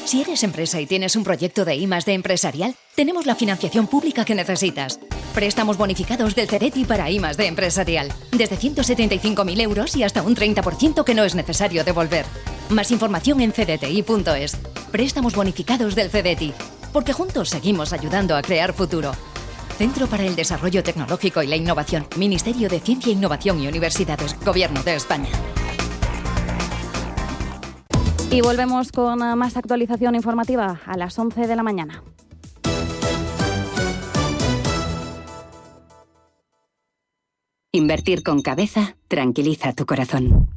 Si eres empresa y tienes un proyecto de I+D empresarial, tenemos la financiación pública que necesitas. Préstamos bonificados del CEDETI para I+D empresarial. Desde 175.000 euros y hasta un 30% que no es necesario devolver. Más información en cdti.es. Préstamos bonificados del CEDETI. Porque juntos seguimos ayudando a crear futuro. Centro para el Desarrollo Tecnológico y la Innovación. Ministerio de Ciencia, Innovación y Universidades. Gobierno de España. Y volvemos con más actualización informativa a las 11 de la mañana. Invertir con cabeza tranquiliza tu corazón.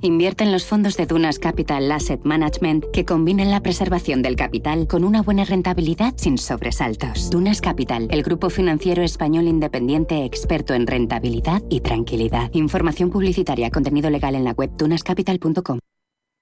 Invierte en los fondos de Dunas Capital Asset Management que combinen la preservación del capital con una buena rentabilidad sin sobresaltos. Dunas Capital, el grupo financiero español independiente experto en rentabilidad y tranquilidad. Información publicitaria, contenido legal en la web dunascapital.com.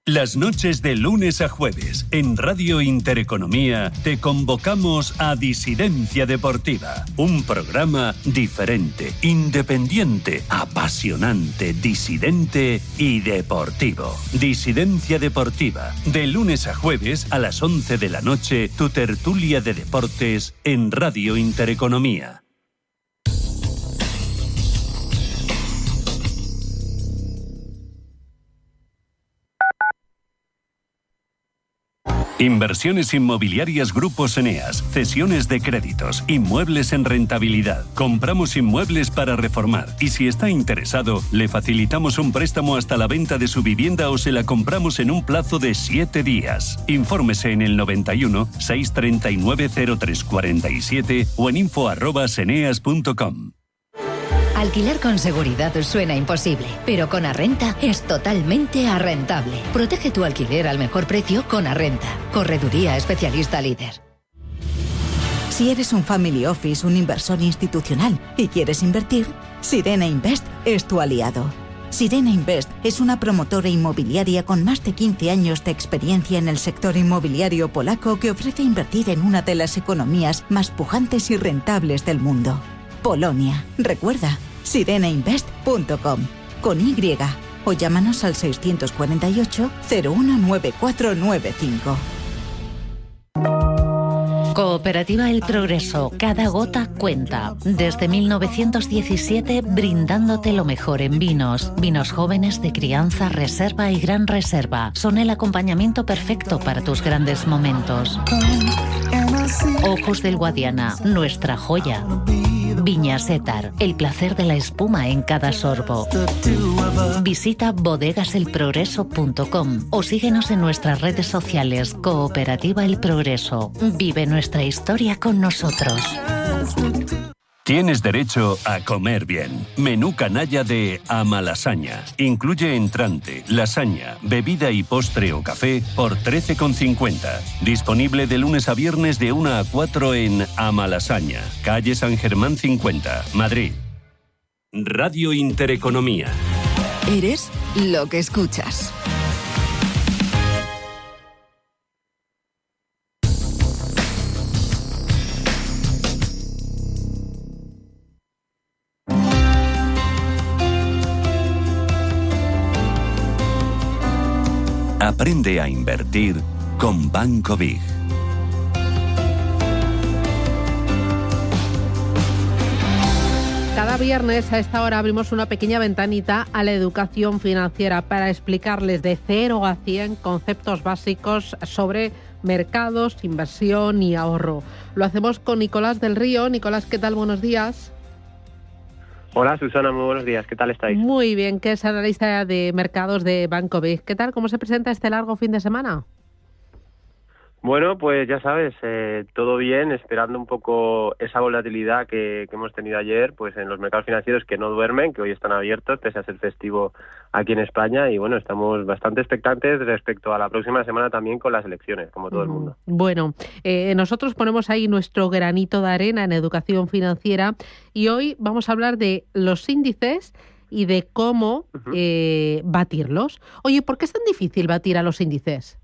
Las noches de lunes a jueves en Radio Intereconomía te convocamos a Disidencia Deportiva, un programa diferente, independiente, apasionante, disidente y deportivo. Disidencia Deportiva, de lunes a jueves a las 11 de la noche, tu tertulia de deportes en Radio Intereconomía. Inversiones inmobiliarias Grupos Eneas, cesiones de créditos, inmuebles en rentabilidad. Compramos inmuebles para reformar y si está interesado, le facilitamos un préstamo hasta la venta de su vivienda o se la compramos en un plazo de 7 días. Infórmese en el 91 639 0347 o en info@eneas.com. Alquilar con seguridad suena imposible, pero con Arrenta es totalmente arrentable. Protege tu alquiler al mejor precio con Arrenta. Correduría especialista líder. Si eres un family office, un inversor institucional y quieres invertir, Sirena Invest es tu aliado. Sirena Invest es una promotora inmobiliaria con más de 15 años de experiencia en el sector inmobiliario polaco que ofrece invertir en una de las economías más pujantes y rentables del mundo. Polonia. Recuerda, sirenainvest.com con Y o llámanos al 648 019495. Cooperativa El Progreso, cada gota cuenta. Desde 1917 brindándote lo mejor en vinos. Vinos jóvenes de crianza, reserva y gran reserva. Son el acompañamiento perfecto para tus grandes momentos. Ojos del Guadiana, nuestra joya. Viña Setar, el placer de la espuma en cada sorbo. Visita bodegaselprogreso.com o síguenos en nuestras redes sociales. Cooperativa El Progreso. Vive nuestra historia con nosotros. Tienes derecho a comer bien. Menú canalla de Amalasaña. Incluye entrante, lasaña, bebida y postre o café por 13,50. Disponible de lunes a viernes de 1 a 4 en Amalasaña, calle San Germán 50, Madrid. Radio Intereconomía. Eres lo que escuchas. Aprende a invertir con Banco Big. Cada viernes a esta hora abrimos una pequeña ventanita a la educación financiera para explicarles de 0 a 100 conceptos básicos sobre mercados, inversión y ahorro. Lo hacemos con Nicolás del Río. Nicolás, ¿qué tal? Buenos días. Hola Susana, muy buenos días. ¿Qué tal estáis? Muy bien, que es analista de mercados de Banco Big. ¿Qué tal? ¿Cómo se presenta este largo fin de semana? Bueno, pues ya sabes, todo bien, esperando un poco esa volatilidad que hemos tenido ayer, pues en los mercados financieros que no duermen, que hoy están abiertos, pese a ser festivo aquí en España, y bueno, estamos bastante expectantes respecto a la próxima semana también con las elecciones, como todo el mundo. Bueno, nosotros ponemos ahí nuestro granito de arena en educación financiera y hoy vamos a hablar de los índices y de cómo batirlos. Oye, ¿por qué es tan difícil batir a los índices?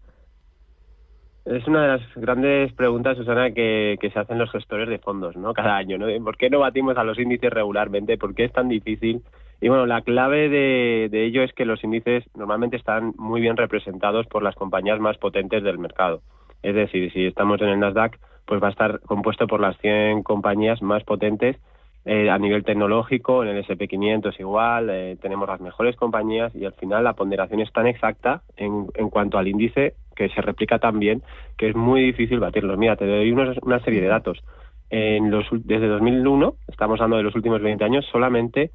Es una de las grandes preguntas, Susana, que se hacen los gestores de fondos, ¿no? Cada año, ¿no? ¿Por qué no batimos a los índices regularmente? ¿Por qué es tan difícil Y bueno, la clave de ello es que los índices normalmente están muy bien representados por las compañías más potentes del mercado. Es decir, si estamos en el Nasdaq, pues va a estar compuesto por las 100 compañías más potentes a nivel tecnológico. En el S&P 500 igual, tenemos las mejores compañías y al final la ponderación es tan exacta en cuanto al índice que se replica tan bien que es muy difícil batirlos. Mira, te doy una serie de datos. Desde 2001, estamos hablando de los últimos 20 años, solamente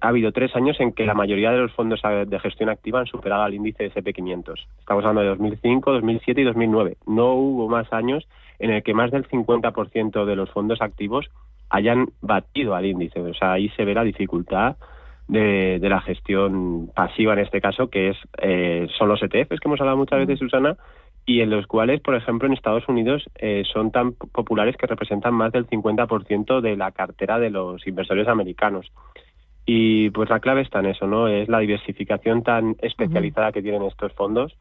ha habido 3 años en que la mayoría de los fondos de gestión activa han superado al índice S&P 500. Estamos hablando de 2005, 2007 y 2009. No hubo más años en el que más del 50% de los fondos activos hayan batido al índice. O sea, ahí se ve la dificultad de la gestión pasiva en este caso, que son los ETFs que hemos hablado muchas veces, Susana, y en los cuales, por ejemplo, en Estados Unidos son tan populares que representan más del 50% de la cartera de los inversores americanos. Y pues la clave está en eso, ¿no? Es la diversificación tan especializada que tienen estos fondos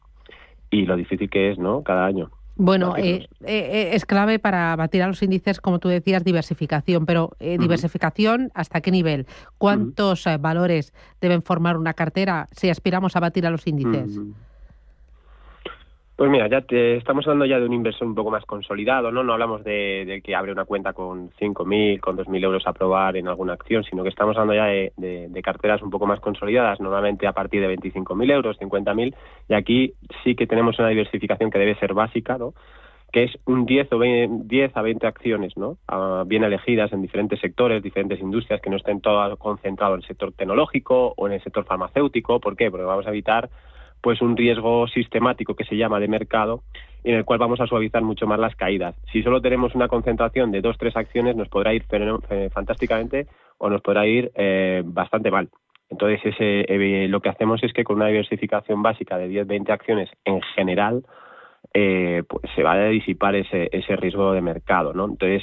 y lo difícil que es, ¿no? Cada año. Bueno, es clave para batir a los índices, como tú decías, diversificación, pero diversificación, ¿hasta qué nivel? ¿Cuántos valores deben formar una cartera si aspiramos a batir a los índices? Pues mira, estamos hablando ya de un inversor un poco más consolidado, ¿no? No hablamos de que abre una cuenta con 5.000, con 2.000 euros a probar en alguna acción, sino que estamos hablando ya de carteras un poco más consolidadas, normalmente a partir de 25.000 euros, 50.000, y aquí sí que tenemos una diversificación que debe ser básica, ¿no? Que es un 10 a 20 acciones, ¿no? Bien elegidas en diferentes sectores, diferentes industrias, que no estén todo concentrado en el sector tecnológico o en el sector farmacéutico. ¿Por qué? Porque vamos a evitar pues un riesgo sistemático que se llama de mercado, en el cual vamos a suavizar mucho más las caídas. Si solo tenemos una concentración de 2-3 acciones, nos podrá ir fantásticamente o nos podrá ir bastante mal. Entonces, lo que hacemos es que con una diversificación básica de 10-20 acciones en general, pues se va a disipar ese riesgo de mercado, ¿no? Entonces,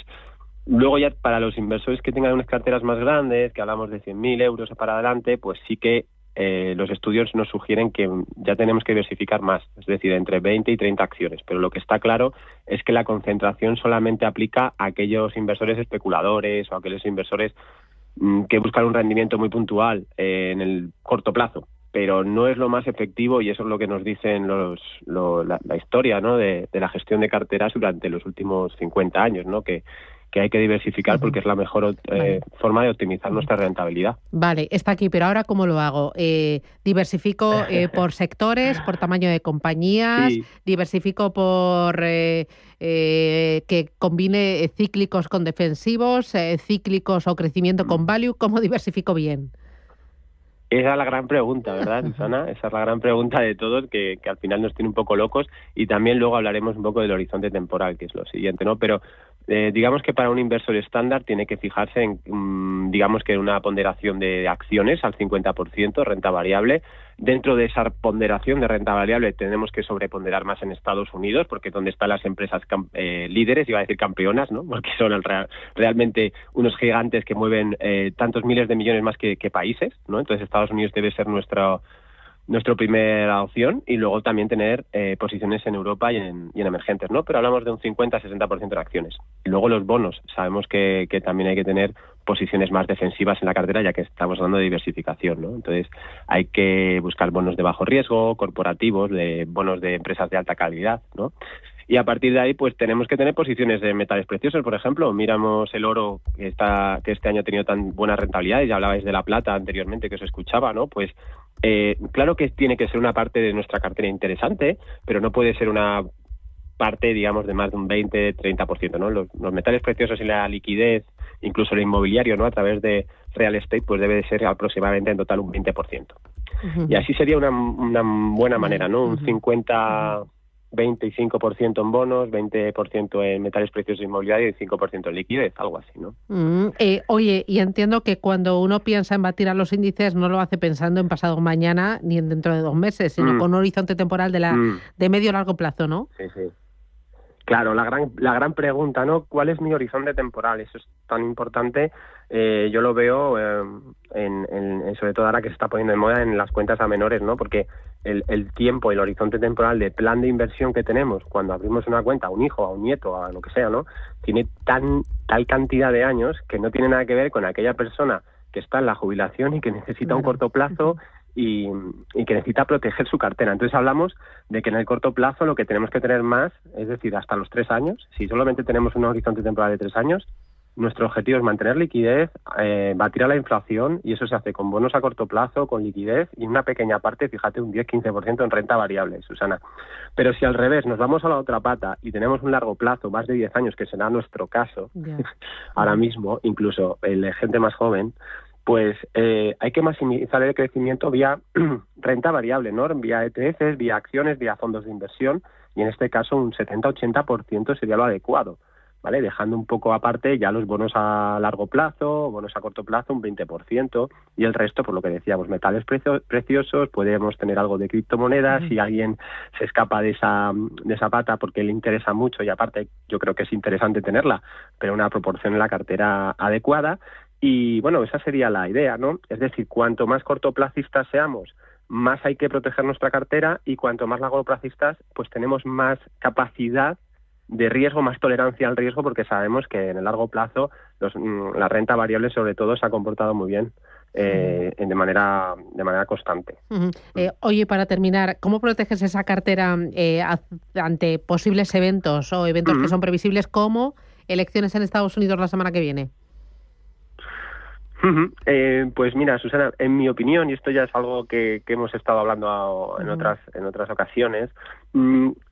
luego ya para los inversores que tengan unas carteras más grandes, que hablamos de 100.000 euros para adelante, pues sí que los estudios nos sugieren que ya tenemos que diversificar más, es decir, entre 20 y 30 acciones. Pero lo que está claro es que la concentración solamente aplica a aquellos inversores especuladores o a aquellos inversores que buscan un rendimiento muy puntual en el corto plazo. Pero no es lo más efectivo y eso es lo que nos dicen la historia, ¿no? de la gestión de carteras durante los últimos 50 años, ¿no? Que hay que diversificar porque es la mejor forma de optimizar nuestra rentabilidad. Vale, está aquí, pero ahora ¿cómo lo hago? ¿Diversifico por sectores, por tamaño de compañías? Sí. ¿Diversifico por que combine cíclicos con defensivos, cíclicos o crecimiento con value? ¿Cómo diversifico bien? Esa es la gran pregunta, ¿verdad, Susana? Esa es la gran pregunta de todos que al final nos tiene un poco locos, y también luego hablaremos un poco del horizonte temporal, que es lo siguiente, ¿no? Pero digamos que para un inversor estándar tiene que fijarse en, digamos que una ponderación de acciones al 50%, renta variable. Dentro de esa ponderación de renta variable tenemos que sobreponderar más en Estados Unidos, porque es donde están las empresas líderes, iba a decir campeonas, ¿no? Porque son realmente unos gigantes que mueven tantos miles de millones más que países, ¿no? Entonces Estados Unidos debe ser nuestra primera opción, y luego también tener posiciones en Europa y en emergentes, ¿no? Pero hablamos de un 50-60% de acciones. Y luego los bonos, sabemos que también hay que tener posiciones más defensivas en la cartera, ya que estamos hablando de diversificación, ¿no? Entonces hay que buscar bonos de bajo riesgo, corporativos, bonos de empresas de alta calidad, ¿no? Y a partir de ahí, pues tenemos que tener posiciones de metales preciosos, por ejemplo. Miramos el oro, que este año ha tenido tan buena rentabilidad, y ya hablabais de la plata anteriormente, que os escuchaba, ¿no? Pues claro que tiene que ser una parte de nuestra cartera interesante, pero no puede ser una parte, digamos, de más de un 20-30%, ¿no? Los metales preciosos y la liquidez, incluso el inmobiliario, ¿no? A través de real estate, pues debe de ser aproximadamente en total un 20%. Uh-huh. Y así sería una buena manera, ¿no? Un 25% en bonos, 20% en metales preciosos e inmobiliario y 5% en liquidez, algo así, ¿no? Oye, y entiendo que cuando uno piensa en batir a los índices no lo hace pensando en pasado mañana ni en dentro de 2 meses, sino con un horizonte temporal de medio a largo plazo, ¿no? Sí, sí. Claro, la gran pregunta, ¿no? ¿Cuál es mi horizonte temporal? Eso es tan importante. Yo lo veo sobre todo ahora que se está poniendo de moda en las cuentas a menores, ¿no? Porque el tiempo, el horizonte temporal de plan de inversión que tenemos cuando abrimos una cuenta a un hijo, a un nieto, a lo que sea, ¿no? Tiene tal cantidad de años que no tiene nada que ver con aquella persona que está en la jubilación y que necesita un corto plazo y que necesita proteger su cartera. Entonces hablamos de que en el corto plazo lo que tenemos que tener más, es decir, hasta los 3 años, si solamente tenemos un horizonte temporal de 3 años, nuestro objetivo es mantener liquidez, batir a la inflación, y eso se hace con bonos a corto plazo, con liquidez y una pequeña parte, fíjate, un 10-15% en renta variable, Susana. Pero si al revés nos vamos a la otra pata y tenemos un largo plazo, más de 10 años, que será nuestro caso, ahora mismo, incluso el de gente más joven, pues hay que maximizar el crecimiento vía renta variable, ¿no? Vía ETFs, vía acciones, vía fondos de inversión, y en este caso un 70-80% sería lo adecuado, ¿vale? Dejando un poco aparte ya los bonos a largo plazo, bonos a corto plazo, un 20%, y el resto, por lo que decíamos, metales preciosos, podemos tener algo de criptomonedas, si alguien se escapa de esa pata porque le interesa mucho, y aparte yo creo que es interesante tenerla, pero una proporción en la cartera adecuada. Y bueno, esa sería la idea, ¿no? Es decir, cuanto más cortoplacistas seamos, más hay que proteger nuestra cartera, y cuanto más largoplacistas, pues tenemos más capacidad de riesgo, más tolerancia al riesgo, porque sabemos que en el largo plazo la renta variable sobre todo se ha comportado muy bien de manera constante. Oye, para terminar, ¿cómo proteges esa cartera ante posibles eventos o eventos que son previsibles, como elecciones en Estados Unidos la semana que viene? Pues mira, Susana, en mi opinión, y esto ya es algo que hemos estado hablando en otras ocasiones,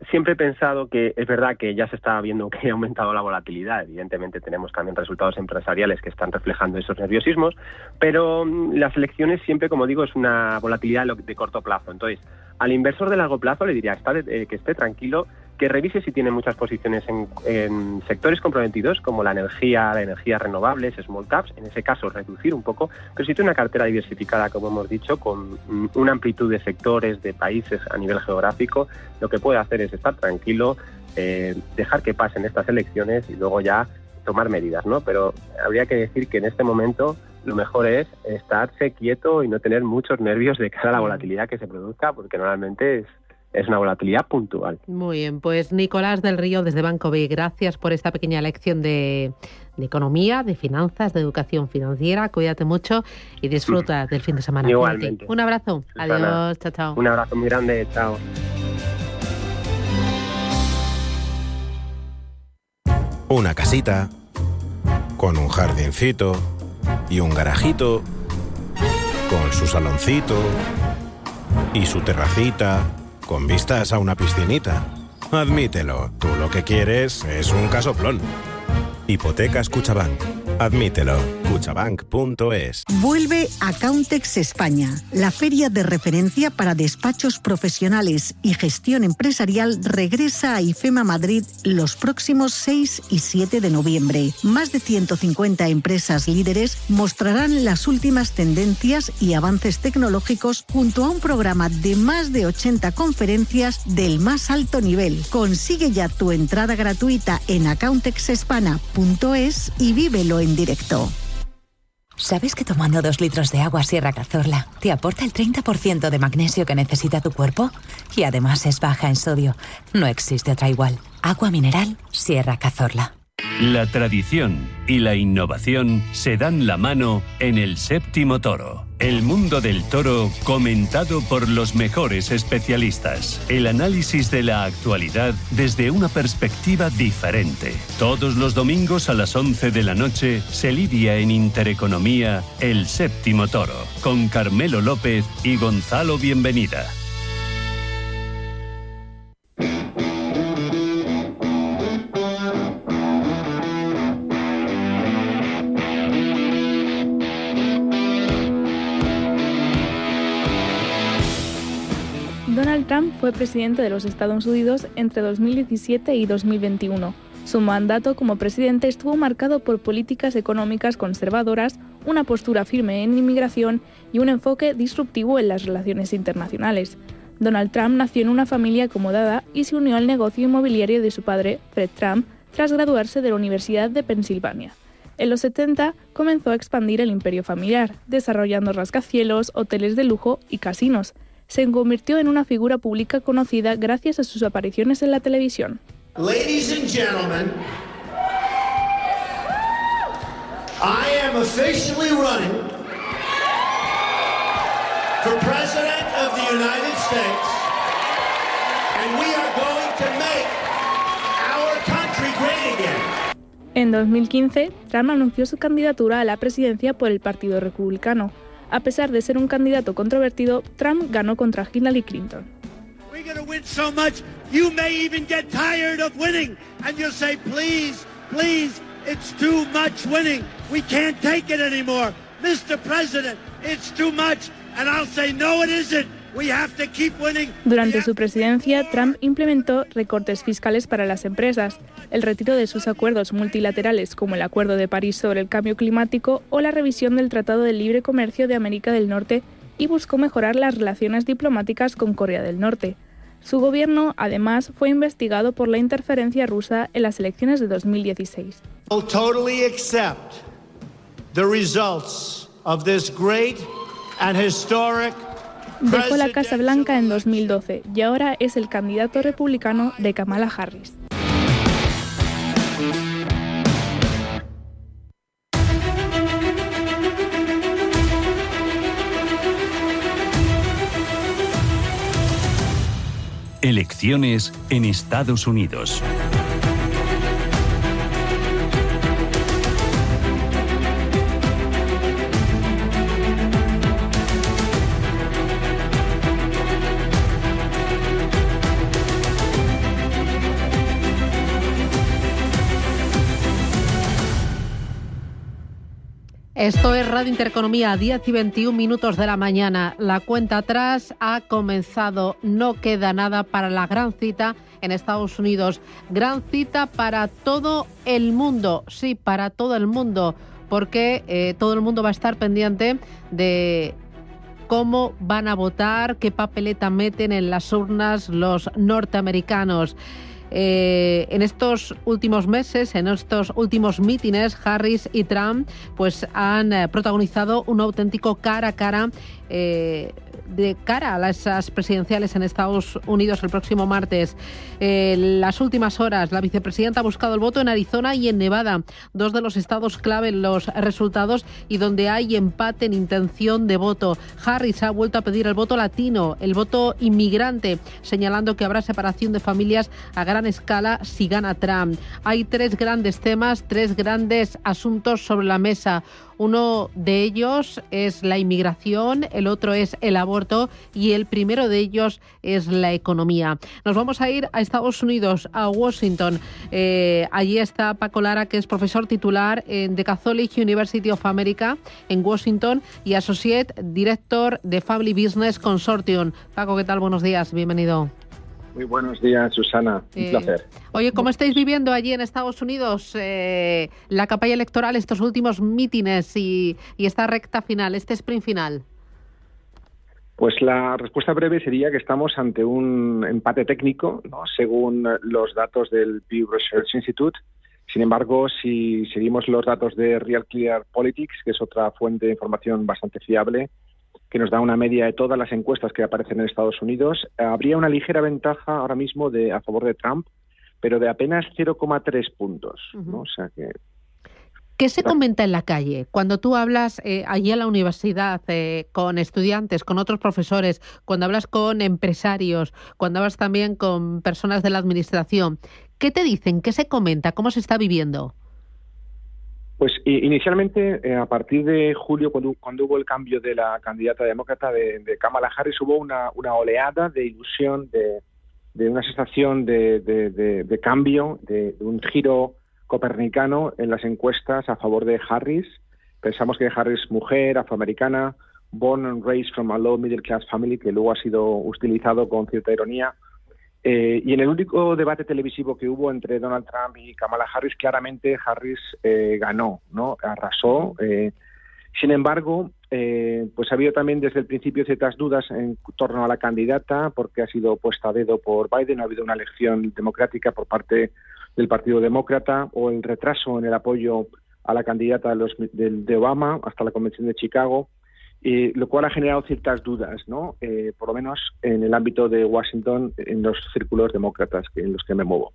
siempre he pensado que es verdad que ya se está viendo que ha aumentado la volatilidad. Evidentemente tenemos también resultados empresariales que están reflejando esos nerviosismos, pero las elecciones siempre, como digo, es una volatilidad de corto plazo. Entonces, al inversor de largo plazo le diría que esté tranquilo, que revise si tiene muchas posiciones en sectores comprometidos como la energía, las energías renovables, small caps, en ese caso reducir un poco, pero si tiene una cartera diversificada, como hemos dicho, con una amplitud de sectores, de países a nivel geográfico, lo que puede hacer es estar tranquilo, dejar que pasen estas elecciones y luego ya tomar medidas, ¿no? Pero habría que decir que en este momento lo mejor es estarse quieto y no tener muchos nervios de cara a la volatilidad que se produzca, porque normalmente es una volatilidad puntual. Muy bien, pues Nicolás del Río desde Banco B, gracias por esta pequeña lección de economía, de finanzas, de educación financiera. Cuídate mucho y disfruta del fin de semana. Igualmente. Un abrazo. Susana, adiós, chao, chao. Un abrazo muy grande, chao. Una casita con un jardincito y un garajito con su saloncito y su terracita con vistas a una piscinita. Admítelo, tú lo que quieres es un casoplón. Hipotecas Cuchabank. Admítelo. Cuchabank.es. Vuelve Accountex España, la feria de referencia para despachos profesionales y gestión empresarial. Regresa a IFEMA Madrid los próximos 6 y 7 de noviembre. Más de 150 empresas líderes mostrarán las últimas tendencias y avances tecnológicos junto a un programa de más de 80 conferencias del más alto nivel. Consigue ya tu entrada gratuita en accountexespana.es y vívelo en directo. ¿Sabes que tomando 2 litros de agua Sierra Cazorla te aporta el 30% de magnesio que necesita tu cuerpo? Y además es baja en sodio. No existe otra igual. Agua mineral Sierra Cazorla. La tradición y la innovación se dan la mano en El Séptimo Toro. El mundo del toro comentado por los mejores especialistas. El análisis de la actualidad desde una perspectiva diferente. Todos los domingos a las 11 de la noche se lidia en Intereconomía El Séptimo Toro con Carmelo López y Gonzalo Bienvenida. Donald Trump fue presidente de los Estados Unidos entre 2017 y 2021. Su mandato como presidente estuvo marcado por políticas económicas conservadoras, una postura firme en inmigración y un enfoque disruptivo en las relaciones internacionales. Donald Trump nació en una familia acomodada y se unió al negocio inmobiliario de su padre, Fred Trump, tras graduarse de la Universidad de Pensilvania. En los 70 comenzó a expandir el imperio familiar, desarrollando rascacielos, hoteles de lujo y casinos. Se convirtió en una figura pública conocida gracias a sus apariciones en la televisión. Ladies and gentlemen, I am officially running for President of the United States, and we are going to make our country great again. En 2015, Trump anunció su candidatura a la presidencia por el Partido Republicano. A pesar de ser un candidato controvertido, Trump ganó contra Hillary Clinton. We're going to win so much, you may even get tired of winning, and you'll say, please, please, it's too much winning. We can't take it anymore. Mr. President, it's too much. And I'll say, no, it isn't. We have to keep winning. Durante su presidencia, Trump implementó recortes fiscales para las empresas, el retiro de sus acuerdos multilaterales como el Acuerdo de París sobre el cambio climático o la revisión del Tratado de Libre Comercio de América del Norte, y buscó mejorar las relaciones diplomáticas con Corea del Norte. Su gobierno, además, fue investigado por la interferencia rusa en las elecciones de 2016. I'll totally accept the results of this great and historic. Dejó la Casa Blanca en 2012 y ahora es el candidato republicano de Kamala Harris. Elecciones en Estados Unidos. Esto es Radio Intereconomía, 10 y 21 minutos de la mañana. La cuenta atrás ha comenzado. No queda nada para la gran cita en Estados Unidos. Gran cita para todo el mundo. Sí, para todo el mundo. Porque todo el mundo va a estar pendiente de cómo van a votar, qué papeleta meten en las urnas los norteamericanos. En estos últimos meses, en estos últimos mítines, Harris y Trump pues han protagonizado un auténtico cara a cara de cara a las presidenciales en Estados Unidos el próximo martes. Las últimas horas, la vicepresidenta ha buscado el voto en Arizona y en Nevada, dos de los estados clave en los resultados y donde hay empate en intención de voto. Harris ha vuelto a pedir el voto latino, el voto inmigrante, señalando que habrá separación de familias a gran escala si gana Trump. Hay tres grandes temas, tres grandes asuntos sobre la mesa. Uno de ellos es la inmigración, el otro es el aborto y el primero de ellos es la economía. Nos vamos a ir a Estados Unidos, a Washington. Allí está Paco Lara, que es profesor titular en The Catholic University of America en Washington y Associate Director de Family Business Consortium. Paco, ¿qué tal? Buenos días, bienvenido. Muy buenos días, Susana. Un placer. Oye, ¿cómo estáis viviendo allí en Estados Unidos la campaña electoral, estos últimos mítines y esta recta final, este sprint final? Pues la respuesta breve sería que estamos ante un empate técnico, ¿no?, según los datos del Pew Research Institute. Sin embargo, si seguimos los datos de Real Clear Politics, que es otra fuente de información bastante fiable, que nos da una media de todas las encuestas que aparecen en Estados Unidos, habría una ligera ventaja ahora mismo a favor de Trump, pero de apenas 0,3 puntos, ¿no? O sea que... ¿Qué se comenta en la calle? Cuando tú hablas allí en la universidad con estudiantes, con otros profesores, cuando hablas con empresarios, cuando hablas también con personas de la administración, ¿qué te dicen? ¿Qué se comenta? ¿Cómo se está viviendo? Pues inicialmente, a partir de julio, cuando hubo el cambio de la candidata demócrata de Kamala Harris, hubo una oleada de ilusión, de una sensación de cambio, de un giro copernicano en las encuestas a favor de Harris. Pensamos que Harris, mujer, afroamericana, born and raised from a low middle class family, que luego ha sido utilizado con cierta ironía. Y en el único debate televisivo que hubo entre Donald Trump y Kamala Harris, claramente Harris ganó, ¿no? Arrasó. Sin embargo, pues ha habido también desde el principio ciertas dudas en torno a la candidata, porque ha sido puesta a dedo por Biden, ha habido una elección democrática por parte del Partido Demócrata, o el retraso en el apoyo a la candidata de Obama hasta la Convención de Chicago. Lo cual ha generado ciertas dudas, ¿no? Por lo menos en el ámbito de Washington, en los círculos demócratas en los que me muevo.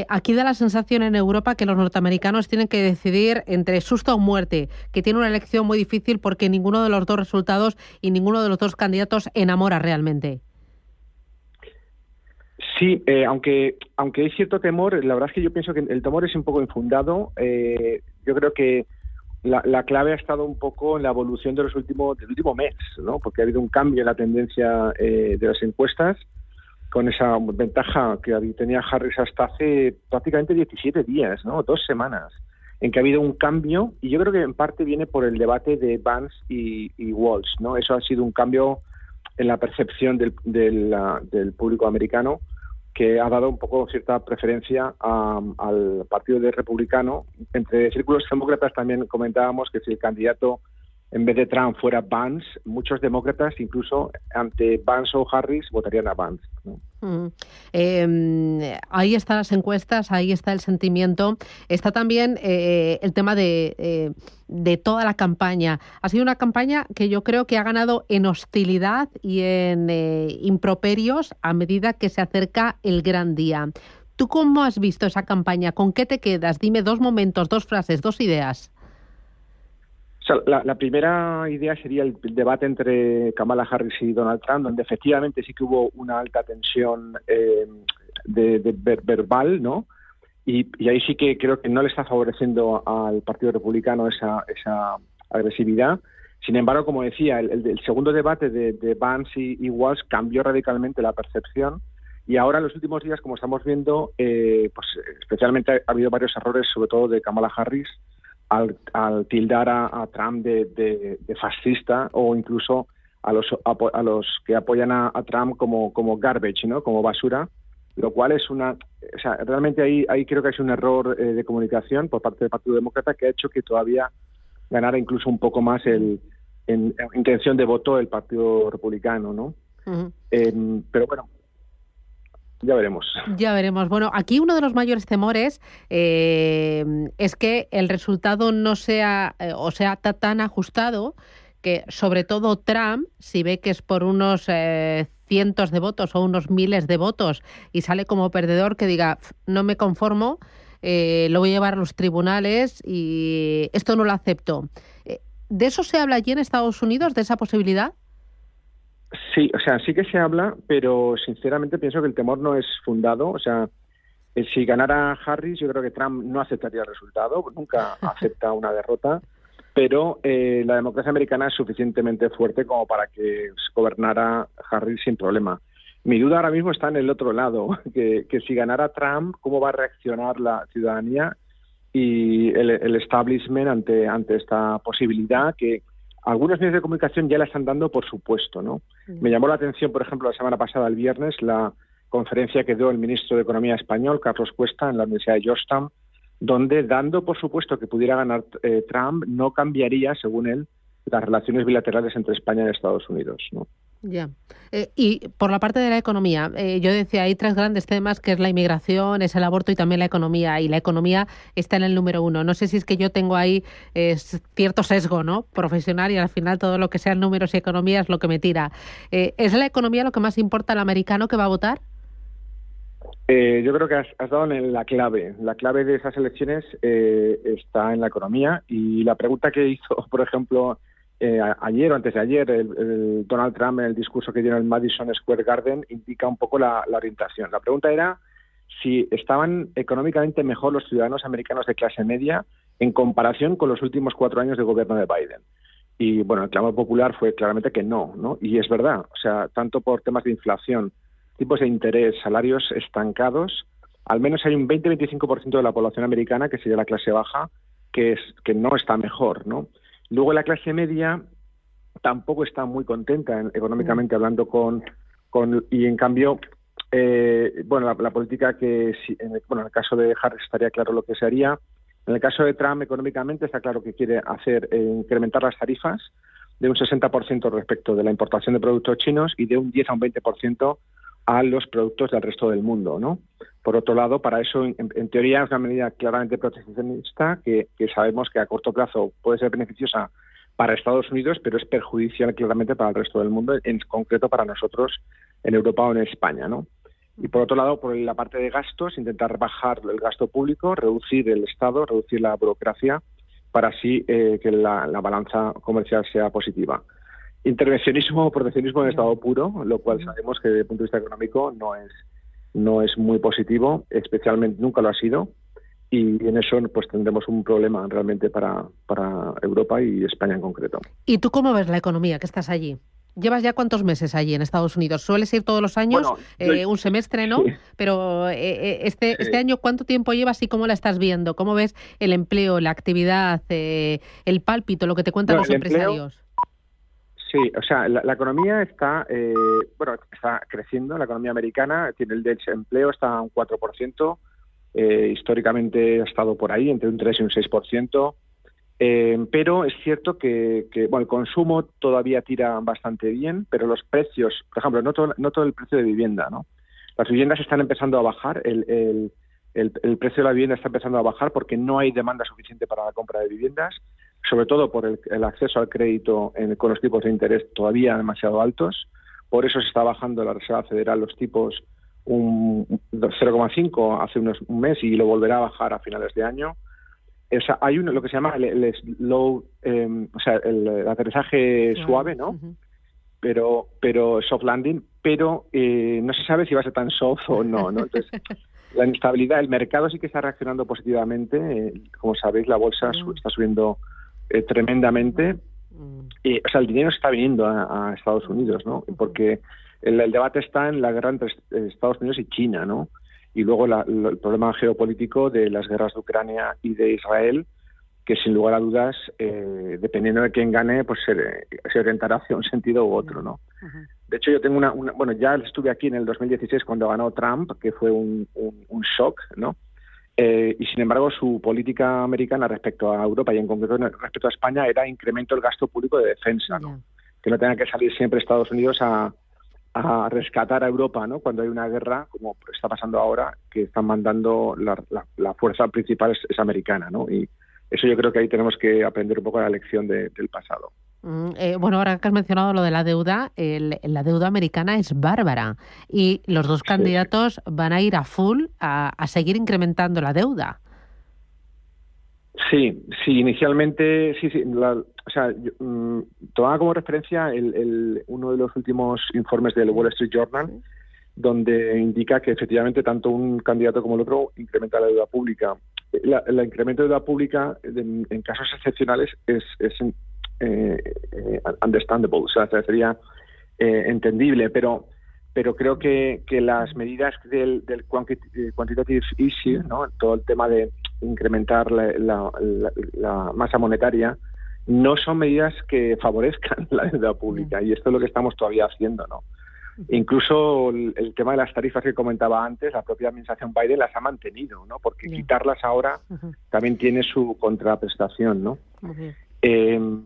Aquí da la sensación en Europa que los norteamericanos tienen que decidir entre susto o muerte, que tiene una elección muy difícil porque ninguno de los dos resultados y ninguno de los dos candidatos enamora realmente. Sí, aunque hay cierto temor, la verdad es que yo pienso que el temor es un poco infundado. Yo creo que la clave ha estado un poco en la evolución del último mes, ¿no? Porque ha habido un cambio en la tendencia de las encuestas, con esa ventaja que tenía Harris hasta hace prácticamente 17 días, ¿no? 2 semanas, en que ha habido un cambio, y yo creo que en parte viene por el debate de Vance y Walsh, ¿no? Eso ha sido un cambio en la percepción del público americano, que ha dado un poco cierta preferencia al partido republicano. Entre círculos demócratas también comentábamos que si el candidato en vez de Trump fuera Vance, muchos demócratas, incluso ante Vance o Harris, votarían a Vance, ¿no? Ahí están las encuestas, ahí está el sentimiento. Está también el tema de toda la campaña. Ha sido una campaña que yo creo que ha ganado en hostilidad y en improperios a medida que se acerca el gran día. ¿Tú cómo has visto esa campaña? ¿Con qué te quedas? Dime 2 momentos, 2 frases, 2 ideas. O sea, la primera idea sería el debate entre Kamala Harris y Donald Trump, donde efectivamente sí que hubo una alta tensión verbal, ¿no? Y ahí sí que creo que no le está favoreciendo al Partido Republicano esa agresividad. Sin embargo, como decía, el segundo debate de Vance y Walsh cambió radicalmente la percepción. Y ahora, en los últimos días, como estamos viendo, pues especialmente ha habido varios errores, sobre todo de Kamala Harris, al tildar a Trump de fascista, o incluso a los que apoyan a Trump como garbage, ¿no? Como basura, lo cual es realmente ahí creo que es un error de comunicación por parte del Partido Demócrata que ha hecho que todavía ganara incluso un poco más en intención de voto el Partido Republicano, ¿no? Uh-huh. Pero bueno, ya veremos. Ya veremos. Bueno, aquí uno de los mayores temores es que el resultado no sea tan ajustado, que sobre todo Trump, si ve que es por unos cientos de votos o unos miles de votos y sale como perdedor, que diga, no me conformo, lo voy a llevar a los tribunales y esto no lo acepto. ¿De eso se habla allí en Estados Unidos, de esa posibilidad? Sí, o sea, sí que se habla, pero sinceramente pienso que el temor no es fundado. O sea, si ganara Harris, yo creo que Trump no aceptaría el resultado, nunca acepta una derrota, pero la democracia americana es suficientemente fuerte como para que gobernara Harris sin problema. Mi duda ahora mismo está en el otro lado, que si ganara Trump, ¿cómo va a reaccionar la ciudadanía y el establishment ante esta posibilidad que algunos medios de comunicación ya la están dando por supuesto, ¿no? Me llamó la atención, por ejemplo, la semana pasada, el viernes, la conferencia que dio el ministro de Economía español, Carlos Cuesta, en la Universidad de Georgetown, donde, dando por supuesto que pudiera ganar Trump, no cambiaría, según él, las relaciones bilaterales entre España y Estados Unidos, ¿no? Ya. Y por la parte de la economía, yo decía, hay 3 grandes temas, que es la inmigración, es el aborto y también la economía. Y la economía está en el número 1. No sé si es que yo tengo ahí cierto sesgo, ¿no?, profesional, y al final todo lo que sean números y economía es lo que me tira. ¿Es la economía lo que más importa al americano que va a votar? Yo creo que has dado en la clave. La clave de esas elecciones está en la economía. Y la pregunta que hizo, por ejemplo, ayer o antes de ayer, el Donald Trump en el discurso que dio en el Madison Square Garden indica un poco la orientación. La pregunta era si estaban económicamente mejor los ciudadanos americanos de clase media en comparación con los últimos 4 años de gobierno de Biden. Y bueno, el clamor popular fue claramente que no. Y es verdad, o sea, tanto por temas de inflación, tipos de interés, salarios estancados, al menos hay un 20-25% de la población americana, que sería la clase baja, que no está mejor, ¿no? Luego la clase media tampoco está muy contenta económicamente hablando y en cambio la política que en el caso de Harris estaría claro lo que se haría. En el caso de Trump, económicamente está claro que quiere hacer incrementar las tarifas de un 60% respecto de la importación de productos chinos y de un 10 a un 20% a los productos del resto del mundo, ¿no? Por otro lado, para eso, en teoría, es una medida claramente proteccionista que sabemos que a corto plazo puede ser beneficiosa para Estados Unidos, pero es perjudicial claramente para el resto del mundo, en concreto para nosotros en Europa o en España, ¿no? Y por otro lado, por la parte de gastos, intentar bajar el gasto público, reducir el Estado, reducir la burocracia, para así que la balanza comercial sea positiva. Intervencionismo o proteccionismo en estado puro, lo cual sabemos que desde el punto de vista económico no es muy positivo, especialmente nunca lo ha sido, y en eso pues tendremos un problema realmente para Europa y España en concreto. ¿Y tú cómo ves la economía, que estás allí? ¿Llevas ya cuántos meses allí en Estados Unidos? ¿Sueles ir todos los años? Bueno, un semestre, ¿no? Sí. Pero este año, ¿cuánto tiempo llevas y cómo la estás viendo? ¿Cómo ves el empleo, la actividad, el pálpito, lo que te cuentan los empresarios? Sí, o sea, la economía está creciendo. La economía americana tiene el desempleo, está a un 4%. Históricamente ha estado por ahí, entre un 3 y un 6%. Pero es cierto que el consumo todavía tira bastante bien, pero los precios, por ejemplo, no todo el precio de vivienda, ¿no? Las viviendas están empezando a bajar, el precio de la vivienda está empezando a bajar porque no hay demanda suficiente para la compra de viviendas, sobre todo por el acceso al crédito con los tipos de interés todavía demasiado altos. Por eso se está bajando la Reserva Federal los tipos un 0,5 hace un mes y lo volverá a bajar a finales de año. O sea, hay lo que se llama el slow, el aterrizaje suave, ¿no? Pero soft landing, pero no se sabe si va a ser tan soft o no, ¿no? Entonces, la inestabilidad, el mercado sí que está reaccionando positivamente. Como sabéis, la bolsa está subiendo tremendamente. El dinero está viniendo a Estados Unidos, ¿no? Porque el debate está en la guerra entre Estados Unidos y China, ¿no? Y luego el problema geopolítico de las guerras de Ucrania y de Israel, que sin lugar a dudas, dependiendo de quién gane, pues se orientará hacia un sentido u otro, ¿no? De hecho, yo tengo ya estuve aquí en el 2016 cuando ganó Trump, que fue un shock, ¿no? Y sin embargo, su política americana respecto a Europa y en concreto respecto a España era incremento del gasto público de defensa, ¿no? Que no tenga que salir siempre Estados Unidos a rescatar a Europa, ¿no? Cuando hay una guerra, como está pasando ahora, que están mandando la fuerza principal es americana, ¿no? Y eso yo creo que ahí tenemos que aprender un poco la lección del pasado. Ahora que has mencionado lo de la deuda, la deuda americana es bárbara y los dos candidatos van a ir a full a seguir incrementando la deuda. Sí, inicialmente, sí. Tomaba como referencia uno de los últimos informes del Wall Street Journal, donde indica que efectivamente tanto un candidato como el otro incrementa la deuda pública. El incremento de deuda pública en casos excepcionales es understandable, o sea, sería entendible, pero creo que las medidas del quantitative easing, ¿no? Todo el tema de incrementar la masa monetaria, no son medidas que favorezcan la deuda pública, y esto es lo que estamos todavía haciendo, ¿no? Incluso el tema de las tarifas que comentaba antes, la propia administración Biden las ha mantenido, ¿no? Porque quitarlas ahora también tiene su contraprestación, ¿no?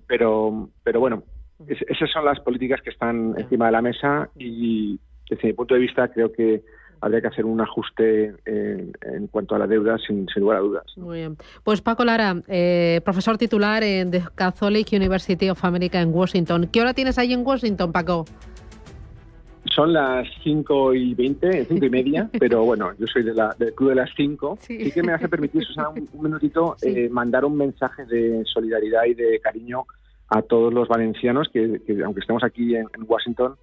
Pero bueno, esas son las políticas que están encima de la mesa y desde mi punto de vista creo que habría que hacer un ajuste en cuanto a la deuda sin lugar a dudas. Muy bien. Pues Paco Lara, profesor titular en The Catholic University of America en Washington. ¿Qué hora tienes ahí en Washington, Paco? Son las 5:20, 5:30, pero bueno, yo soy del club de las 5. Sí que me hace permitir, Susana, un minutito, mandar un mensaje de solidaridad y de cariño a todos los valencianos que aunque estemos aquí en Washington,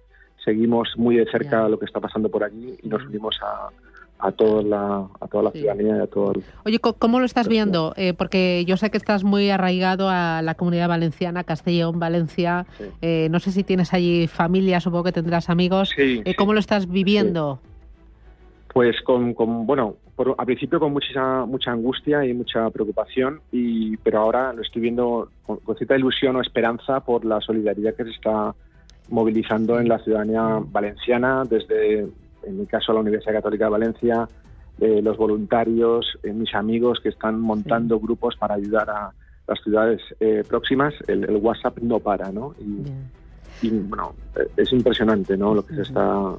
seguimos muy de cerca lo que está pasando por allí y nos unimos a toda la ciudadanía y a todo el... Oye, ¿cómo lo estás viendo? Porque yo sé que estás muy arraigado a la Comunidad Valenciana, Castellón, Valencia. No sé si tienes allí familia, supongo que tendrás amigos. ¿Cómo lo estás viviendo? Pues al principio con mucha angustia y mucha preocupación, pero ahora lo estoy viendo con cierta ilusión o esperanza por la solidaridad que se está movilizando en la ciudadanía valenciana, desde, en mi caso, la Universidad Católica de Valencia, los voluntarios, mis amigos que están montando grupos para ayudar a las ciudades próximas. El WhatsApp no para, ¿no? Y bueno, es impresionante, ¿no? Lo que se está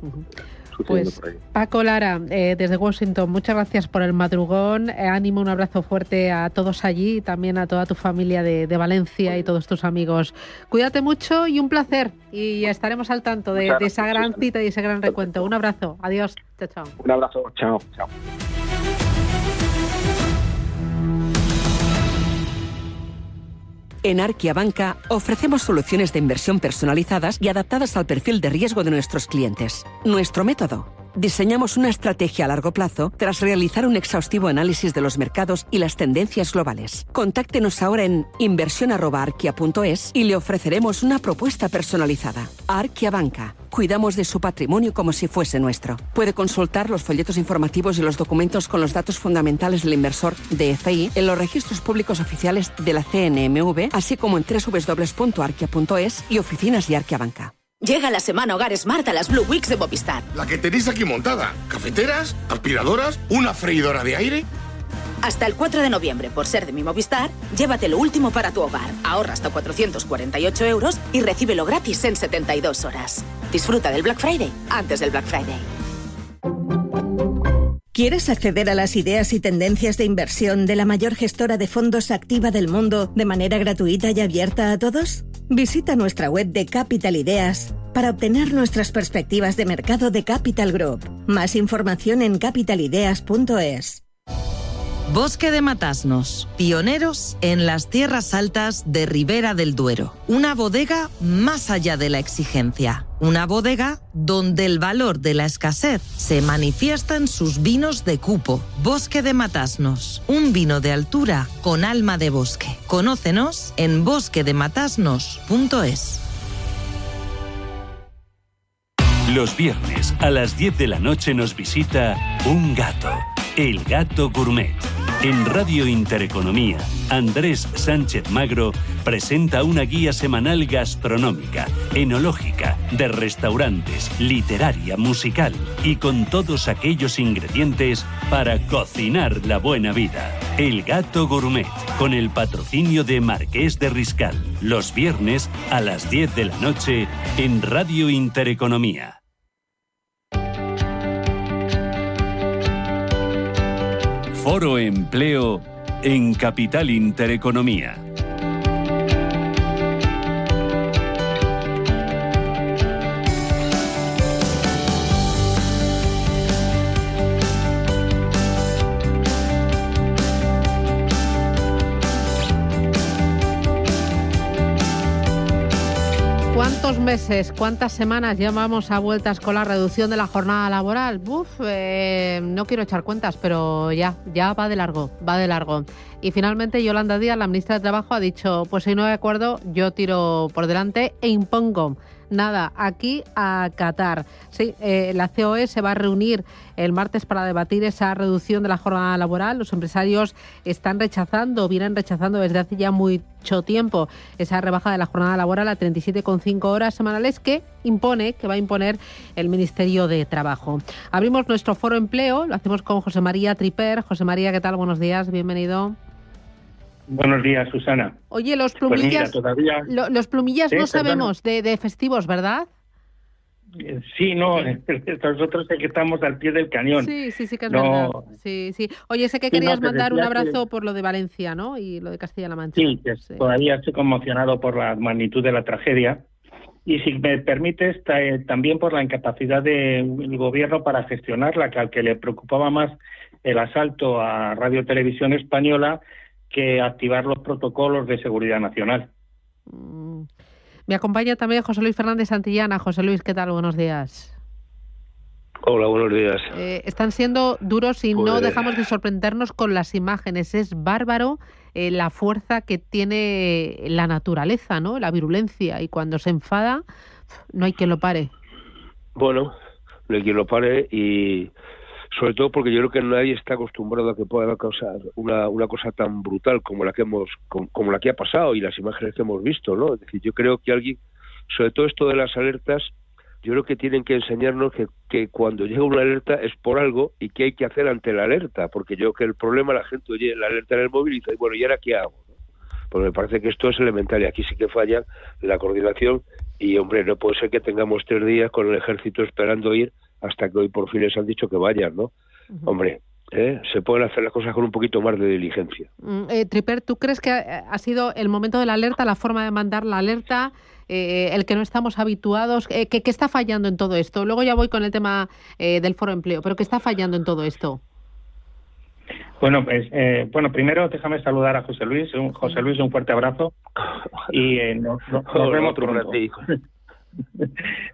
sucediendo por ahí. Paco Lara, desde Washington, muchas gracias por el madrugón. Ánimo, un abrazo fuerte a todos allí, también a toda tu familia de Valencia y todos tus amigos. Cuídate mucho y un placer. Y estaremos al tanto de esa gran cita y ese gran recuento. Un abrazo. Adiós. Chao, chao. Un abrazo. Chao. Chao. En Arquia Banca ofrecemos soluciones de inversión personalizadas y adaptadas al perfil de riesgo de nuestros clientes. Nuestro método: diseñamos una estrategia a largo plazo tras realizar un exhaustivo análisis de los mercados y las tendencias globales. Contáctenos ahora en inversión@arquia.es y le ofreceremos una propuesta personalizada. Arquia Banca. Cuidamos de su patrimonio como si fuese nuestro. Puede consultar los folletos informativos y los documentos con los datos fundamentales del inversor DFI en los registros públicos oficiales de la CNMV, así como en www.arquia.es y oficinas de Arquia Banca. Llega la semana Hogar Smart a las Blue Weeks de Movistar. La que tenéis aquí montada. Cafeteras, aspiradoras, una freidora de aire. Hasta el 4 de noviembre, por ser de mi Movistar, llévate lo último para tu hogar. Ahorra hasta 448 € y recíbelo gratis en 72 horas. Disfruta del Black Friday antes del Black Friday. ¿Quieres acceder a las ideas y tendencias de inversión de la mayor gestora de fondos activa del mundo de manera gratuita y abierta a todos? Visita nuestra web de Capital Ideas para obtener nuestras perspectivas de mercado de Capital Group. Más información en capitalideas.es. Bosque de Matasnos, pioneros en las tierras altas de Ribera del Duero. Una bodega más allá de la exigencia. Una bodega donde el valor de la escasez se manifiesta en sus vinos de cupo. Bosque de Matasnos, un vino de altura con alma de bosque. Conócenos en bosquedematasnos.es. Los viernes a las 10 de la noche nos visita un gato, el Gato Gourmet. En Radio Intereconomía, Andrés Sánchez Magro presenta una guía semanal gastronómica, enológica, de restaurantes, literaria, musical y con todos aquellos ingredientes para cocinar la buena vida. El Gato Gourmet, con el patrocinio de Marqués de Riscal. Los viernes a las 10 de la noche en Radio Intereconomía. Foro Empleo en Capital Intereconomía. ¿Cuántos meses, cuántas semanas llevamos a vueltas con la reducción de la jornada laboral? No quiero echar cuentas, pero ya va de largo. Y finalmente Yolanda Díaz, la ministra de Trabajo, ha dicho, pues si no hay acuerdo, yo tiro por delante e impongo. Nada, aquí a Qatar. Sí, la COE se va a reunir el martes para debatir esa reducción de la jornada laboral. Los empresarios vienen rechazando desde hace ya mucho tiempo esa rebaja de la jornada laboral a 37,5 horas semanales que va a imponer el Ministerio de Trabajo. Abrimos nuestro foro empleo, lo hacemos con José María Triper. José María, ¿qué tal? Buenos días, bienvenido. Buenos días, Susana. Oye, los plumillas, pues mira, todavía... los plumillas ¿Sí? No sabemos de festivos, ¿verdad? Sí, no, nosotros es que estamos al pie del cañón. Sí, que es verdad. Sí. Oye, sé que querías mandar un abrazo por lo de Valencia, ¿no? Y lo de Castilla-La Mancha. Sí, todavía estoy conmocionado por la magnitud de la tragedia. Y si me permites, también por la incapacidad del gobierno para gestionarla, que al que le preocupaba más el asalto a Radio Televisión Española que activar los protocolos de seguridad nacional. Me acompaña también José Luis Fernández Santillana. José Luis, ¿qué tal? Buenos días. Hola, buenos días. Están siendo duros y no dejamos de sorprendernos con las imágenes. Es bárbaro la fuerza que tiene la naturaleza, ¿no? La virulencia. Y cuando se enfada, no hay quien lo pare. Bueno, no hay quien lo pare y... sobre todo porque yo creo que nadie está acostumbrado a que pueda causar una cosa tan brutal como la que ha pasado y las imágenes que hemos visto, ¿no? Es decir, yo creo que alguien, sobre todo esto de las alertas, yo creo que tienen que enseñarnos que cuando llega una alerta es por algo y qué hay que hacer ante la alerta, porque yo creo que el problema, la gente oye la alerta en el móvil y dice, bueno, ¿y ahora qué hago? Porque me parece que esto es elemental y aquí sí que falla la coordinación y, hombre, no puede ser que tengamos 3 días con el ejército esperando ir hasta que hoy por fin les han dicho que vayan, ¿no? Hombre, se pueden hacer las cosas con un poquito más de diligencia. Tripper, ¿tú crees que ha sido el momento de la alerta, la forma de mandar la alerta, el que no estamos habituados? ¿Qué está fallando en todo esto? Luego ya voy con el tema del Foro Empleo, pero ¿qué está fallando en todo esto? Bueno, pues primero déjame saludar a José Luis. José Luis, un fuerte abrazo y nos vemos pronto.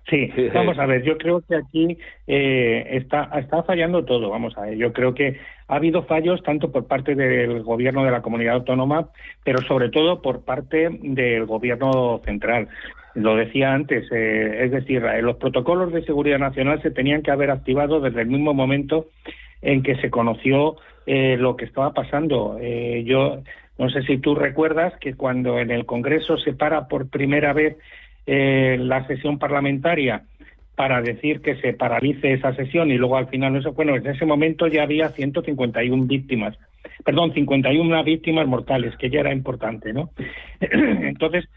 Sí, vamos a ver, yo creo que aquí está fallando todo, vamos a ver, yo creo que ha habido fallos tanto por parte del gobierno de la comunidad autónoma, pero sobre todo por parte del gobierno central. Lo decía antes, es decir, los protocolos de seguridad nacional se tenían que haber activado desde el mismo momento en que se conoció lo que estaba pasando. Yo no sé si tú recuerdas que cuando en el Congreso se para por primera vez la sesión parlamentaria para decir que se paralice esa sesión y luego al final no se... Bueno, en ese momento ya había 51 víctimas mortales, que ya era importante, ¿no? Entonces,